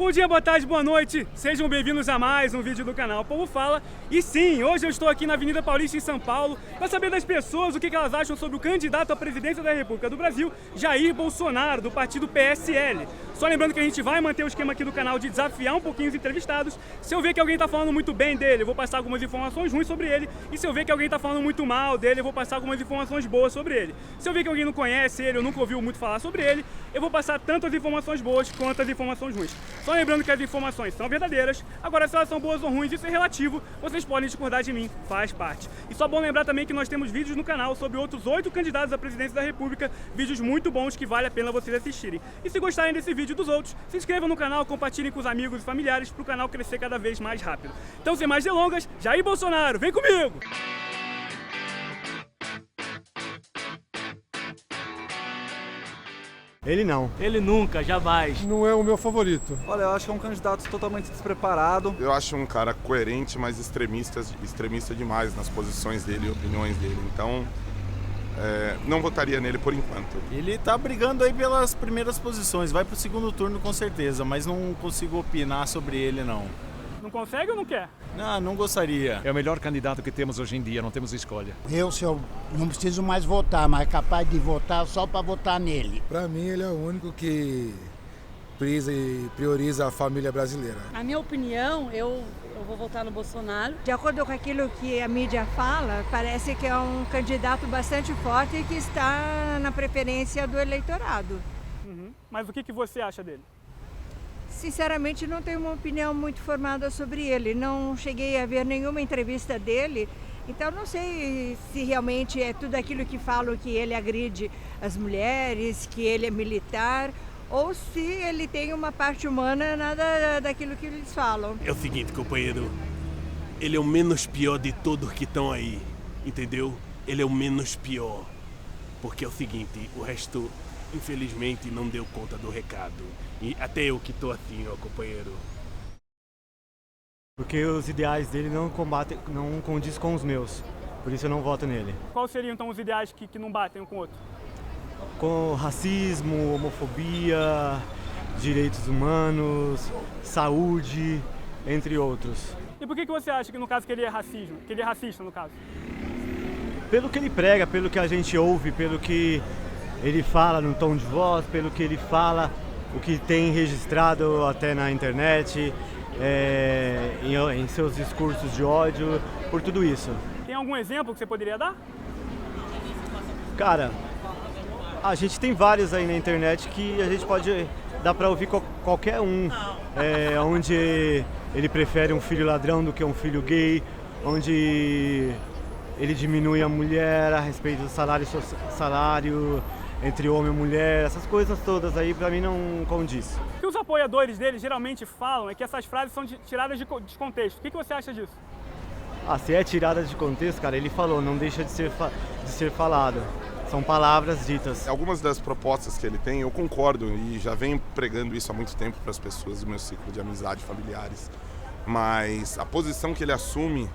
Bom dia, boa tarde, boa noite, sejam bem-vindos a mais um vídeo do canal Povo Fala. E sim, hoje eu estou aqui na Avenida Paulista em São Paulo para saber das pessoas o que elas acham sobre o candidato à presidência da República do Brasil, Jair Bolsonaro, do partido PSL. Só lembrando que a gente vai manter o esquema aqui do canal de desafiar um pouquinho os entrevistados. Se eu ver que alguém está falando muito bem dele, eu vou passar algumas informações ruins sobre ele. E se eu ver que alguém está falando muito mal dele, eu vou passar algumas informações boas sobre ele. Se eu ver que alguém não conhece ele, ou nunca ouviu muito falar sobre ele, eu vou passar tanto as informações boas quanto as informações ruins. Só lembrando que as informações são verdadeiras, agora se elas são boas ou ruins, isso é relativo, vocês podem discordar de mim, faz parte. E só bom lembrar também que nós temos vídeos no canal sobre outros 8 candidatos à presidência da República, vídeos muito bons que vale a pena vocês assistirem. E se gostarem desse vídeo e dos outros, se inscrevam no canal, compartilhem com os amigos e familiares para o canal crescer cada vez mais rápido. Então, sem mais delongas, Jair Bolsonaro, vem comigo! Ele não. Ele nunca, jamais. Não é o meu favorito. Olha, eu acho que é um candidato totalmente despreparado. Eu acho um cara coerente, mas extremista demais nas posições dele e opiniões dele. Então, não votaria nele por enquanto. Ele tá brigando aí pelas primeiras posições. Vai pro segundo turno com certeza, mas não consigo opinar sobre ele, não. Não consegue ou não quer? Não gostaria. É o melhor candidato que temos hoje em dia, não temos escolha. Se eu não preciso mais votar, mas é capaz de votar só para votar nele. Para mim, ele é o único que prioriza a família brasileira. A minha opinião, eu vou votar no Bolsonaro. De acordo com aquilo que a mídia fala, parece que é um candidato bastante forte e que está na preferência do eleitorado. Mas o que você acha dele? Sinceramente, não tenho uma opinião muito formada sobre ele. Não cheguei a ver nenhuma entrevista dele, então não sei se realmente é tudo aquilo que falam, que ele agride as mulheres, que ele é militar, ou se ele tem uma parte humana, nada daquilo que eles falam. É o seguinte, companheiro, ele é o menos pior de todos que estão aí, entendeu? Ele é o menos pior, porque é o seguinte, o resto, infelizmente, não deu conta do recado. E até eu que tô assim, ó, companheiro. Porque os ideais dele não condiz com os meus. Por isso eu não voto nele. Quais seriam então os ideais que não batem um com o outro? Com racismo, homofobia, direitos humanos, saúde, entre outros. E por que você acha que no caso que ele é racista no caso? Pelo que ele prega, pelo que a gente ouve, pelo que ele fala no tom de voz, pelo que ele fala, o que tem registrado até na internet, em seus discursos de ódio, por tudo isso. Tem algum exemplo que você poderia dar? Cara, a gente tem vários aí na internet que a gente pode dar pra ouvir qualquer um. Onde ele prefere um filho ladrão do que um filho gay, onde ele diminui a mulher a respeito do salário entre homem e mulher, essas coisas todas aí pra mim não condiz. O que os apoiadores dele geralmente falam é que essas frases são tiradas de contexto. O que você acha disso? Se é tirada de contexto, cara, ele falou, não deixa de ser falado. São palavras ditas. Algumas das propostas que ele tem, eu concordo e já venho pregando isso há muito tempo para as pessoas do meu ciclo de amizade, familiares. Mas a posição que ele assume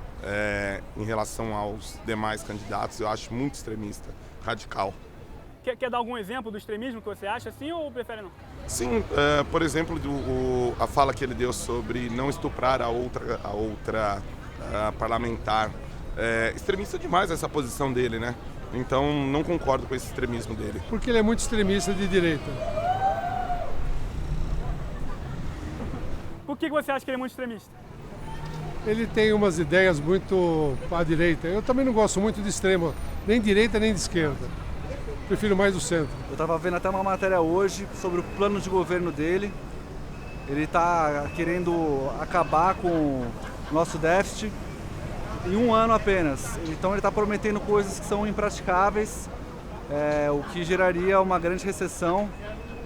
em relação aos demais candidatos, eu acho muito extremista, radical. Quer dar algum exemplo do extremismo que você acha assim ou prefere não? Sim, por exemplo, a fala que ele deu sobre não estuprar a outra parlamentar. Extremista demais essa posição dele, né? Então não concordo com esse extremismo dele. Porque ele é muito extremista de direita. Por que você acha que ele é muito extremista? Ele tem umas ideias muito à direita. Eu também não gosto muito de extremo, nem de direita nem de esquerda. Prefiro mais o centro. Eu estava vendo até uma matéria hoje sobre o plano de governo dele. Ele está querendo acabar com o nosso déficit em um ano apenas. Então ele está prometendo coisas que são impraticáveis, o que geraria uma grande recessão.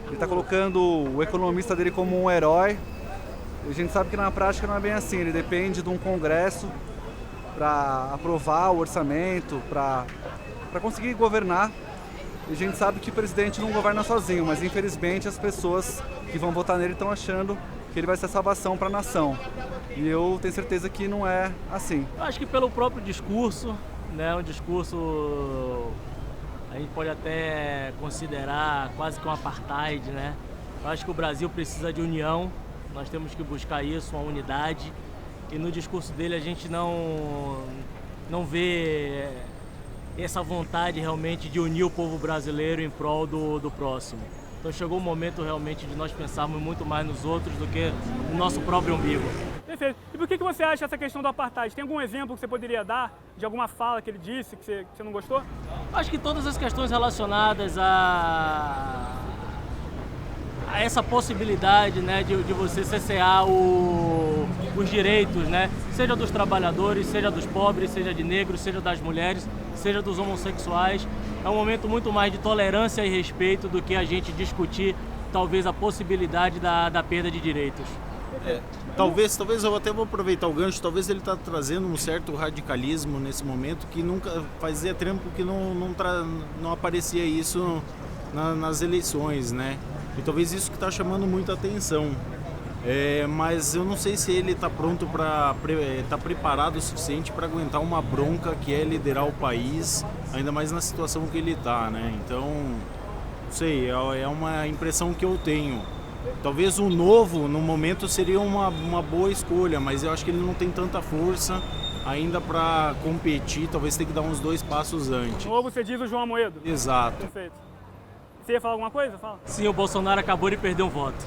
Ele está colocando o economista dele como um herói. E a gente sabe que na prática não é bem assim. Ele depende de um congresso para aprovar o orçamento, para conseguir governar. E a gente sabe que o presidente não governa sozinho, mas infelizmente as pessoas que vão votar nele estão achando que ele vai ser a salvação para a nação. E eu tenho certeza que não é assim. Eu acho que pelo próprio discurso, né, um discurso a gente pode até considerar quase que um apartheid, né? Eu acho que o Brasil precisa de união, Nós temos que buscar isso, uma unidade. E no discurso dele a gente não vê essa vontade realmente de unir o povo brasileiro em prol do próximo. Então chegou o momento realmente de nós pensarmos muito mais nos outros do que no nosso próprio umbigo. Perfeito. E por que você acha essa questão do apartheid? Tem algum exemplo que você poderia dar de alguma fala que ele disse que você não gostou? Acho que todas as questões relacionadas a essa possibilidade, né, de você cercear os direitos, né, seja dos trabalhadores, seja dos pobres, seja de negros, seja das mulheres, seja dos homossexuais. É um momento muito mais de tolerância e respeito do que a gente discutir, talvez, a possibilidade da perda de direitos. Talvez eu até vou aproveitar o gancho, talvez ele está trazendo um certo radicalismo nesse momento que nunca fazia tempo que não aparecia isso nas eleições, né? E talvez isso que está chamando muita atenção. Mas eu não sei se ele está pronto está preparado o suficiente para aguentar uma bronca que é liderar o país, ainda mais na situação que ele está, né? Então, não sei, é uma impressão que eu tenho. Talvez o novo, no momento, seria uma boa escolha, mas eu acho que ele não tem tanta força ainda para competir, talvez tenha que dar uns 2 passos antes. Novo, você diz o João Amoedo? Exato. Perfeito. Você ia falar alguma coisa? Fala. Sim, o Bolsonaro acabou de perder um voto.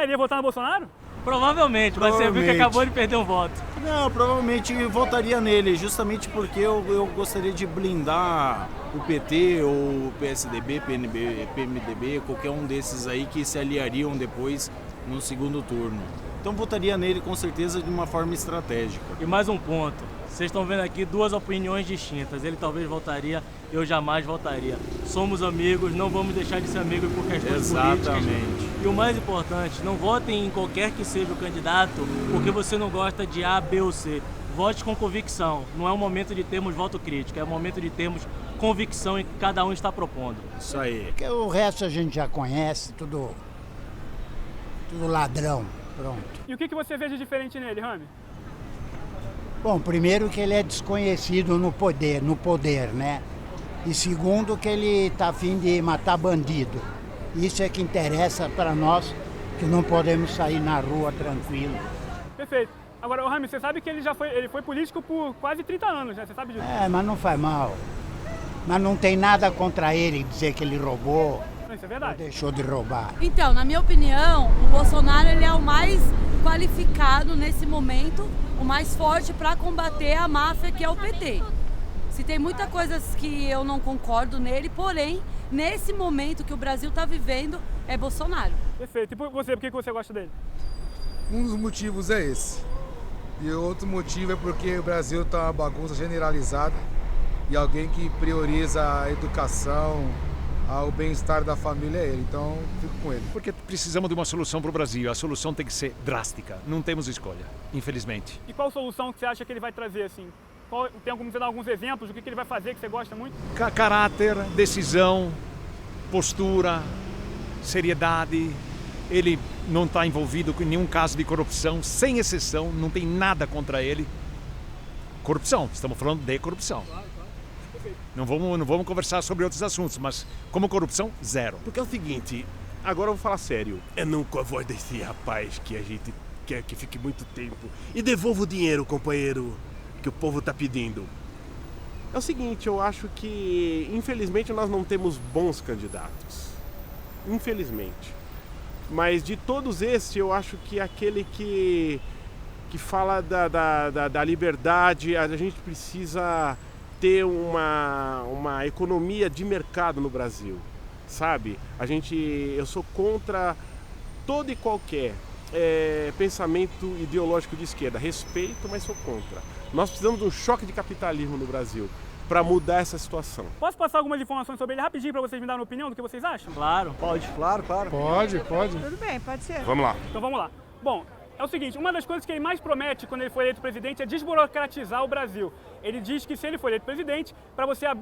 Ele ia votar no Bolsonaro? Provavelmente, mas você viu que acabou de perder um voto. Não, provavelmente votaria nele, justamente porque eu gostaria de blindar o PT ou o PSDB, PMDB, qualquer um desses aí que se aliariam depois no segundo turno. Então votaria nele com certeza de uma forma estratégica. E mais um ponto, vocês estão vendo aqui 2 opiniões distintas. Ele talvez votaria, eu jamais votaria. Somos amigos, não vamos deixar de ser amigos por questões políticas. Exatamente. E o mais importante, não votem em qualquer que seja o candidato porque você não gosta de A, B ou C. Vote com convicção. Não é um momento de termos voto crítico, é um momento de termos convicção em que cada um está propondo. Isso aí. Porque o resto a gente já conhece, tudo ladrão. Pronto. E o que você vê de diferente nele, Rami? Bom, primeiro que ele é desconhecido no poder, né? E segundo que ele está a fim de matar bandido. Isso é que interessa para nós, que não podemos sair na rua tranquilo. Perfeito. Agora, Rami, você sabe que ele foi político por quase 30 anos, né? Você sabe disso? Mas não faz mal. Mas não tem nada contra ele dizer que ele roubou. Isso é verdade. Ou deixou de roubar. Então, na minha opinião, o Bolsonaro ele é o mais qualificado nesse momento, o mais forte para combater a máfia que é o PT. Se tem muita coisas que eu não concordo nele, porém, nesse momento que o Brasil está vivendo, é Bolsonaro. Perfeito. E por que você gosta dele? Um dos motivos é esse. E o outro motivo é porque o Brasil está uma bagunça generalizada e alguém que prioriza a educação, o bem-estar da família é ele, então fico com ele. Porque precisamos de uma solução para o Brasil, a solução tem que ser drástica, não temos escolha, infelizmente. E qual solução que você acha que ele vai trazer, assim? Tem como você dar alguns exemplos do que ele vai fazer que você gosta muito? Caráter, decisão, postura, seriedade. Ele não está envolvido com nenhum caso de corrupção, sem exceção, não tem nada contra ele. Corrupção, estamos falando de corrupção. Não vamos conversar sobre outros assuntos, mas como corrupção, zero. Porque é o seguinte, agora eu vou falar sério. É não com a voz desse rapaz que a gente quer que fique muito tempo. E devolva o dinheiro, companheiro, que o povo tá pedindo. É o seguinte, eu acho que, infelizmente, nós não temos bons candidatos. Infelizmente. Mas de todos esses, eu acho que aquele que fala da liberdade, a gente precisa ter uma economia de mercado no Brasil, sabe? Eu sou contra todo e qualquer pensamento ideológico de esquerda. Respeito, mas sou contra. Nós precisamos de um choque de capitalismo no Brasil para mudar essa situação. Posso passar algumas informações sobre ele rapidinho para vocês me darem uma opinião do que vocês acham? Claro. Pode. Claro. Pode. Tudo bem, pode ser. Vamos lá. Então vamos lá. Bom, é o seguinte, uma das coisas que ele mais promete quando ele for eleito presidente é desburocratizar o Brasil. Ele diz que se ele for eleito presidente,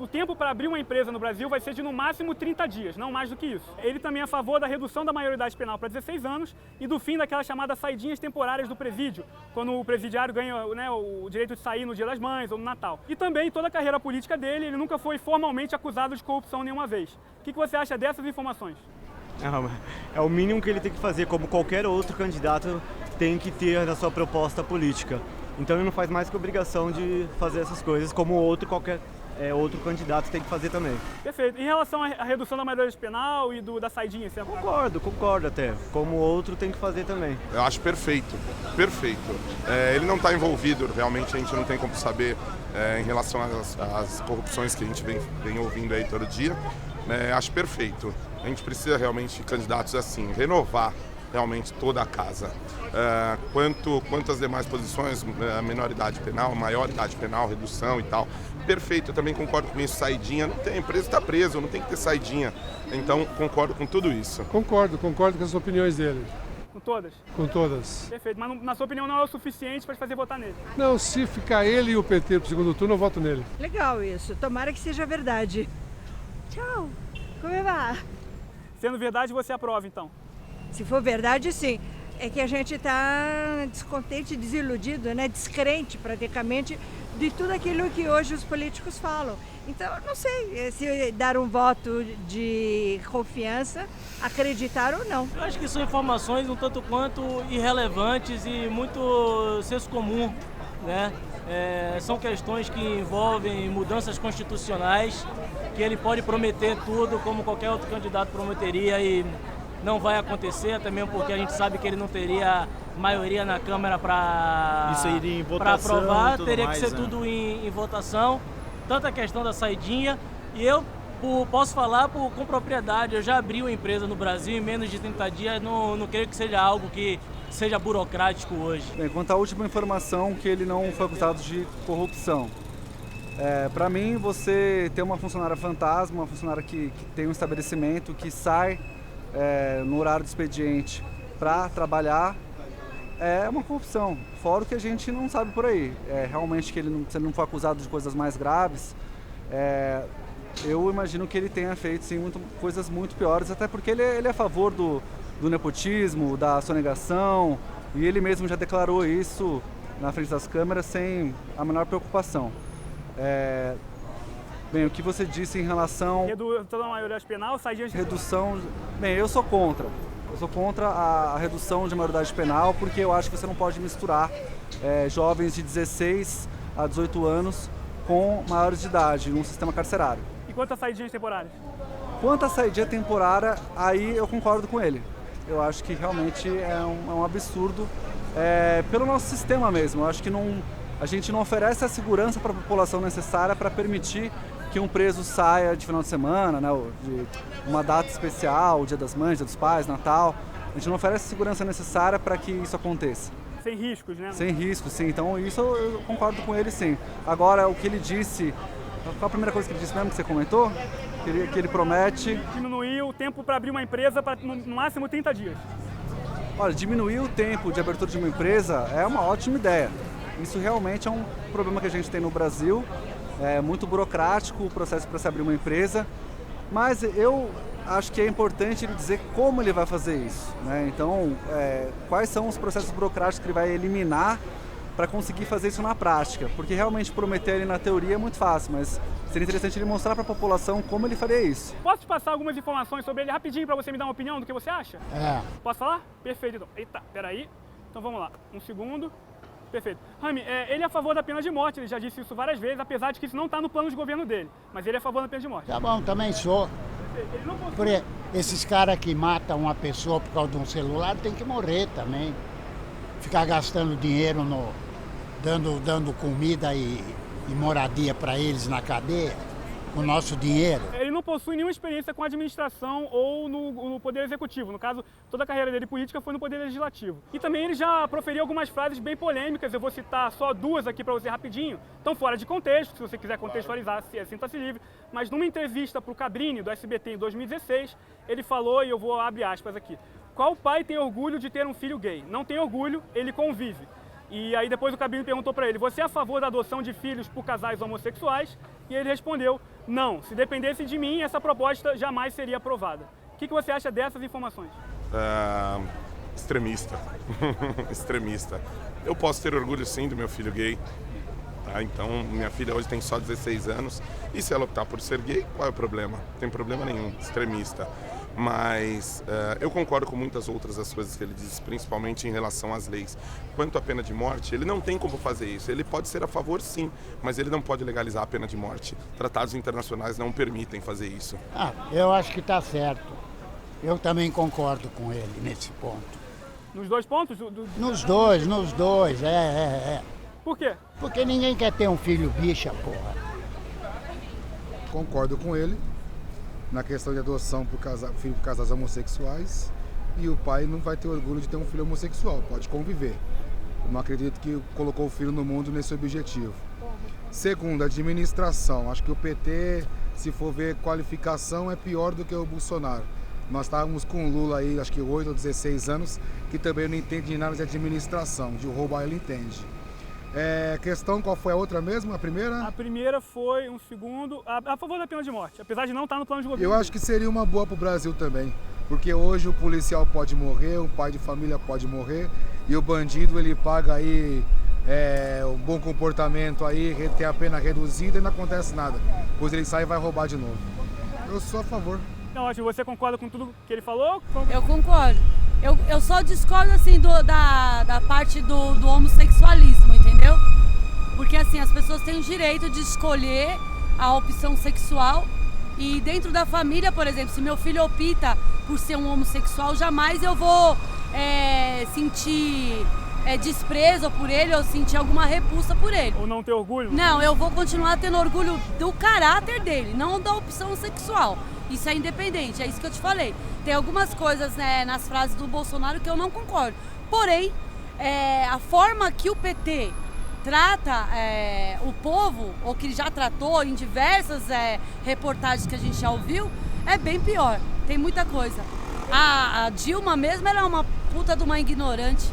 o tempo para abrir uma empresa no Brasil vai ser de no máximo 30 dias, não mais do que isso. Ele também é a favor da redução da maioridade penal para 16 anos e do fim daquelas chamadas saidinhas temporárias do presídio, quando o presidiário ganha, né, o direito de sair no Dia das Mães ou no Natal. E também toda a carreira política dele, ele nunca foi formalmente acusado de corrupção nenhuma vez. O que você acha dessas informações? É o mínimo que ele tem que fazer, como qualquer outro candidato tem que ter na sua proposta política. Então ele não faz mais que obrigação de fazer essas coisas, como outro outro candidato tem que fazer também. Perfeito. Em relação à redução da maioridade penal e da saidinha, você Concordo até. Como outro tem que fazer também. Eu acho perfeito. Ele não está envolvido, realmente a gente não tem como saber em relação às corrupções que a gente vem ouvindo aí todo dia. Acho perfeito. A gente precisa realmente de candidatos assim, renovar realmente toda a casa. Quanto às demais posições, menoridade penal, maioridade penal, redução e tal, perfeito, eu também concordo com isso, saidinha, não tem, preso está preso, não tem que ter saidinha, então concordo com tudo isso. Concordo com as opiniões dele. Com todas? Com todas. Perfeito, mas na sua opinião não é o suficiente para te fazer votar nele? Não, se ficar ele e o PT pro segundo turno, eu voto nele. Legal isso, tomara que seja verdade. Tchau, como vai? Sendo verdade, você aprova então? Se for verdade, sim. É que a gente está descontente, desiludido, né? Descrente praticamente de tudo aquilo que hoje os políticos falam. Então, eu não sei se dar um voto de confiança, acreditar ou não. Eu acho que são informações um tanto quanto irrelevantes e muito senso comum, né? São questões que envolvem mudanças constitucionais, que ele pode prometer tudo como qualquer outro candidato prometeria e não vai acontecer, até mesmo porque a gente sabe que ele não teria maioria na Câmara para aprovar, teria que ser tudo em votação, tanto a questão da saidinha, e eu posso falar com propriedade, eu já abri uma empresa no Brasil em menos de 30 dias, não creio que seja algo que seja burocrático hoje. Bem, quanto à última informação, que ele não foi acusado de corrupção. Para mim, você ter uma funcionária fantasma, uma funcionária que tem um estabelecimento, que sai no horário do expediente para trabalhar, é uma corrupção, fora o que a gente não sabe por aí. Realmente que se ele não for acusado de coisas mais graves, eu imagino que ele tenha feito sim, coisas muito piores, até porque ele é a favor do nepotismo, da sonegação, e ele mesmo já declarou isso na frente das câmeras sem a menor preocupação. Bem, o que você disse em relação... Redução da maioridade penal, saidinha... Redução... Bem, eu sou contra. Eu sou contra a redução de maioridade penal, porque eu acho que você não pode misturar jovens de 16 a 18 anos com maiores de idade num sistema carcerário. E quanto a saidinhas temporárias? Quanto a saidinha temporária, aí eu concordo com ele. Eu acho que realmente é um absurdo pelo nosso sistema mesmo. Eu acho que a gente não oferece a segurança para a população necessária para permitir que um preso saia de final de semana, né, de uma data especial, Dia das Mães, Dia dos Pais, Natal. A gente não oferece a segurança necessária para que isso aconteça. Sem riscos, né? Sem riscos, sim. Então isso eu concordo com ele, sim. Agora, o que ele disse... Qual a primeira coisa que ele disse mesmo que você comentou? Que ele promete... Diminuir o tempo para abrir uma empresa para no máximo 30 dias. Olha, diminuir o tempo de abertura de uma empresa é uma ótima ideia. Isso realmente é um problema que a gente tem no Brasil. É muito burocrático o processo para se abrir uma empresa, mas eu acho que é importante ele dizer como ele vai fazer isso, né? Então, quais são os processos burocráticos que ele vai eliminar para conseguir fazer isso na prática, porque realmente prometer ele na teoria é muito fácil, mas seria interessante ele mostrar para a população como ele faria isso. Posso te passar algumas informações sobre ele rapidinho para você me dar uma opinião do que você acha? Posso falar? Perfeito, então. Eita, peraí. Então vamos lá, um segundo. Perfeito. Rami, ele é a favor da pena de morte, ele já disse isso várias vezes, apesar de que isso não está no plano de governo dele. Mas ele é a favor da pena de morte. Tá bom, também sou. Esses caras que matam uma pessoa por causa de um celular tem que morrer também. Ficar gastando dinheiro dando comida e moradia para eles na cadeia, com o nosso dinheiro. Ele não possui nenhuma experiência com administração ou no Poder Executivo. No caso, toda a carreira dele política foi no Poder Legislativo. E também ele já proferiu algumas frases bem polêmicas, eu vou citar só duas aqui para você rapidinho. Estão fora de contexto, se você quiser contextualizar, sinta-se livre. Mas numa entrevista para o Cabrini, do SBT, em 2016, ele falou, e eu vou abrir aspas aqui, qual pai tem orgulho de ter um filho gay? Não tem orgulho, ele convive. E aí depois o Cabrini perguntou para ele, você é a favor da adoção de filhos por casais homossexuais? E ele respondeu, não, se dependesse de mim, essa proposta jamais seria aprovada. O que você acha dessas informações? Extremista. Extremista. Eu posso ter orgulho sim do meu filho gay. Tá? Então, minha filha hoje tem só 16 anos. E se ela optar por ser gay, qual é o problema? Não tem problema nenhum. Extremista. Mas eu concordo com muitas outras das coisas que ele diz, principalmente em relação às leis. Quanto à pena de morte, ele não tem como fazer isso. Ele pode ser a favor, sim, mas ele não pode legalizar a pena de morte. Tratados internacionais não permitem fazer isso. Eu acho que está certo. Eu também concordo com ele nesse ponto. Nos dois pontos? Nos dois, é. Por quê? Porque ninguém quer ter um filho bicha, porra. Concordo com ele na questão de adoção por filho por casais homossexuais, e o pai não vai ter orgulho de ter um filho homossexual, pode conviver. Eu não acredito que colocou o filho no mundo nesse objetivo. Segundo, administração. Acho que o PT, se for ver qualificação, é pior do que o Bolsonaro. Nós estávamos com o Lula aí, acho que 8 ou 16 anos, que também não entende nada de administração, de roubar ele entende. Questão, qual foi a outra mesmo? A primeira? A primeira foi um segundo a favor da pena de morte, apesar de não estar no plano de governo. Eu acho que seria uma boa para o Brasil também, porque hoje o policial pode morrer, o pai de família pode morrer, e o bandido ele paga aí um bom comportamento aí, tem a pena reduzida e não acontece nada, pois ele sai e vai roubar de novo. Eu sou a favor. Então, acho que você concorda com tudo que ele falou? Eu concordo. Eu só discordo assim da parte do homossexualismo, entendeu? Porque assim, as pessoas têm o direito de escolher a opção sexual e dentro da família, por exemplo, se meu filho opta por ser um homossexual, jamais eu vou sentir desprezo por ele ou sentir alguma repulsa por ele. Ou não ter orgulho? Não, eu vou continuar tendo orgulho do caráter dele, não da opção sexual. Isso é independente, é isso que eu te falei. Tem algumas coisas nas frases do Bolsonaro que eu não concordo. Porém, a forma que o PT trata o povo, ou que já tratou em diversas reportagens que a gente já ouviu, é bem pior. Tem muita coisa. A Dilma mesmo era uma puta de uma ignorante,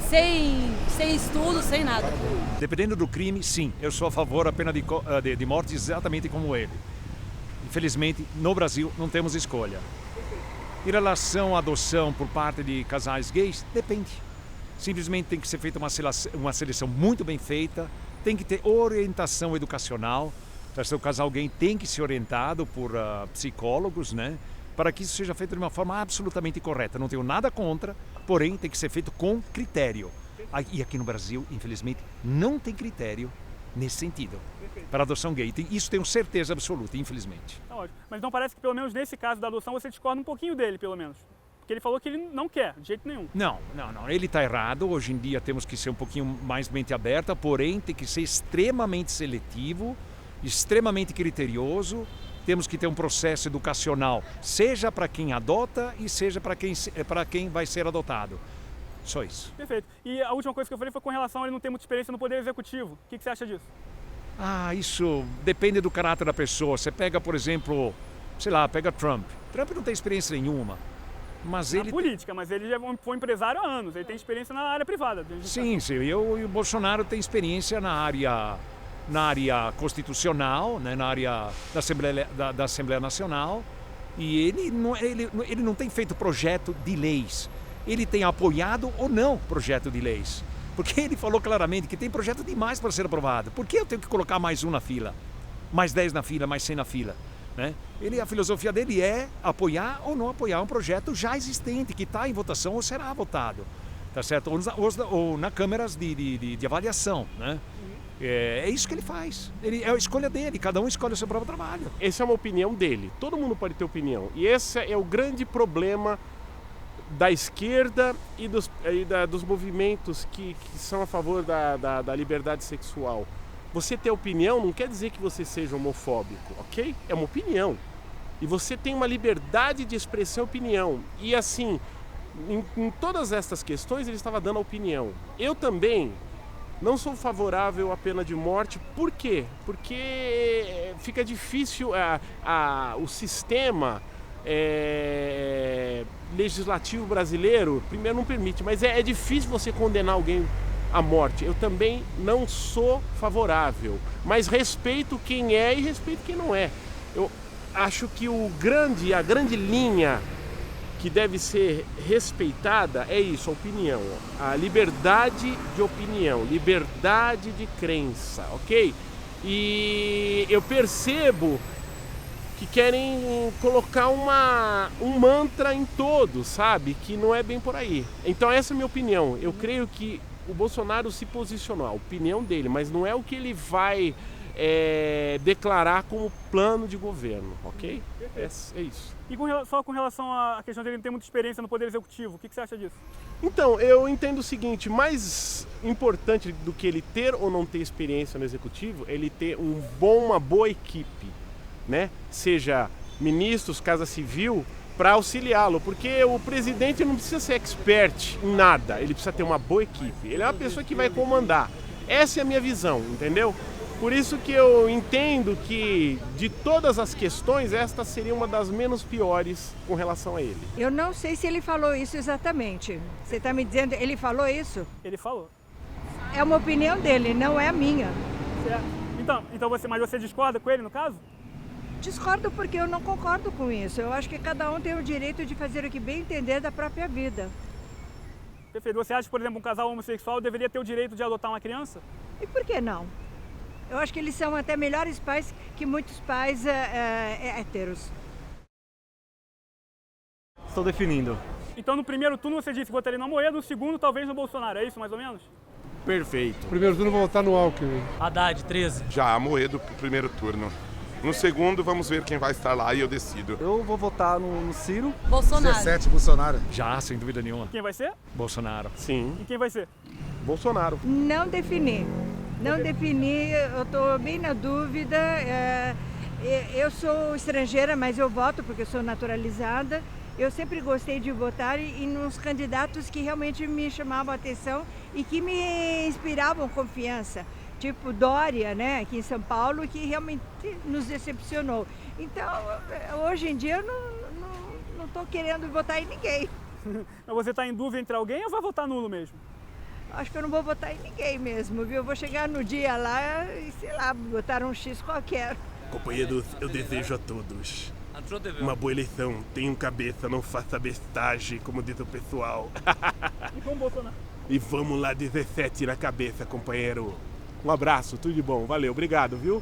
sem estudo, sem nada. Dependendo do crime, sim, eu sou a favor da pena de morte exatamente como ele. Infelizmente, no Brasil, não temos escolha. Em relação à adoção por parte de casais gays, depende. Simplesmente tem que ser feita uma seleção muito bem feita, tem que ter orientação educacional. O casal gay tem que ser orientado por psicólogos, né? Para que isso seja feito de uma forma absolutamente correta. Não tenho nada contra, porém tem que ser feito com critério. E aqui no Brasil, infelizmente, não tem critério nesse sentido. Para adoção gay. Isso tenho certeza absoluta, infelizmente. Tá ótimo. Mas não parece que, pelo menos nesse caso da adoção, você discorda um pouquinho dele, pelo menos. Porque ele falou que ele não quer, de jeito nenhum. Não. Ele está errado. Hoje em dia temos que ser um pouquinho mais mente aberta, porém tem que ser extremamente seletivo, extremamente criterioso. Temos que ter um processo educacional, seja para quem adota e seja para quem vai ser adotado. Só isso. Perfeito. E a última coisa que eu falei foi com relação a ele não ter muita experiência no Poder Executivo. O que você acha disso? Isso depende do caráter da pessoa. Você pega, por exemplo, pega Trump. Trump não tem experiência nenhuma. Mas ele... política, mas ele já foi empresário há anos. Ele tem experiência na área privada. Sim. E o Bolsonaro tem experiência na área constitucional, né, na área da Assembleia Nacional. E ele não tem feito projeto de leis. Ele tem apoiado ou não projeto de leis. Porque ele falou claramente que tem projeto demais para ser aprovado. Por que eu tenho que colocar mais um na fila? Mais 10 na fila, mais 100 na fila? Né? A filosofia dele é apoiar ou não apoiar um projeto já existente, que está em votação ou será votado. Tá certo? Ou na câmaras de avaliação. Né? É isso que ele faz. É a escolha dele, cada um escolhe o seu próprio trabalho. Essa é uma opinião dele. Todo mundo pode ter opinião. E esse é o grande problema da esquerda e dos movimentos que são a favor da liberdade sexual. Você ter opinião não quer dizer que você seja homofóbico, ok? É uma opinião. E você tem uma liberdade de expressão e opinião. E assim, em todas estas questões ele estava dando a opinião. Eu também não sou favorável à pena de morte. Por quê? Porque fica difícil o sistema legislativo brasileiro, primeiro não permite, mas é difícil você condenar alguém à morte. Eu também não sou favorável, mas respeito quem é e respeito quem não é. Eu acho que a grande linha que deve ser respeitada é isso, a opinião, a liberdade de opinião, liberdade de crença, ok? E eu percebo que querem colocar um mantra em todos, sabe? Que não é bem por aí. Então essa é a minha opinião. Eu creio que o Bolsonaro se posicionou, a opinião dele, mas não é o que ele vai declarar como plano de governo, ok? É isso. E só com relação à questão dele não ter muita experiência no Poder Executivo, o que você acha disso? Então, eu entendo o seguinte, mais importante do que ele ter ou não ter experiência no Executivo, ele ter uma boa equipe, né? Seja ministros, Casa Civil, para auxiliá-lo, porque o presidente não precisa ser expert em nada, ele precisa ter uma boa equipe, ele é uma pessoa que vai comandar. Essa é a minha visão, entendeu? Por isso que eu entendo que, de todas as questões, esta seria uma das menos piores com relação a ele. Eu não sei se ele falou isso exatamente. Você está me dizendo, ele falou isso? Ele falou. É uma opinião dele, não é a minha. Certo. Então mas você discorda com ele, no caso? Discordo porque eu não concordo com isso. Eu acho que cada um tem o direito de fazer o que bem entender da própria vida. Perfeito. Você acha que, por exemplo, um casal homossexual deveria ter o direito de adotar uma criança? E por que não? Eu acho que eles são até melhores pais que muitos pais héteros. Estou definindo. Então no primeiro turno você disse que votaria no Amoedo, no segundo talvez no Bolsonaro, é isso mais ou menos? Perfeito. No primeiro turno vou votar no Alckmin. Haddad, 13. Já, Amoedo pro primeiro turno. No segundo, vamos ver quem vai estar lá e eu decido. Eu vou votar no Ciro. Bolsonaro. 17, Bolsonaro. Já, sem dúvida nenhuma. Quem vai ser? Bolsonaro. Sim. E quem vai ser? Bolsonaro. Não defini. Não defini, eu estou bem na dúvida. Eu sou estrangeira, mas eu voto porque eu sou naturalizada. Eu sempre gostei de votar e nos candidatos que realmente me chamavam a atenção e que me inspiravam confiança. Tipo Dória, né, aqui em São Paulo, que realmente nos decepcionou. Então, hoje em dia, eu não estou querendo votar em ninguém. Mas você está em dúvida entre alguém ou vai votar nulo mesmo? Acho que eu não vou votar em ninguém mesmo, viu? Eu vou chegar no dia lá e, sei lá, botar um X qualquer. Companheiros, eu desejo a todos uma boa eleição. Tenham cabeça, não faça bestagem, como diz o pessoal. E com o Bolsonaro? E vamos lá, 17 na cabeça, companheiro. Um abraço, tudo de bom. Valeu, obrigado, viu?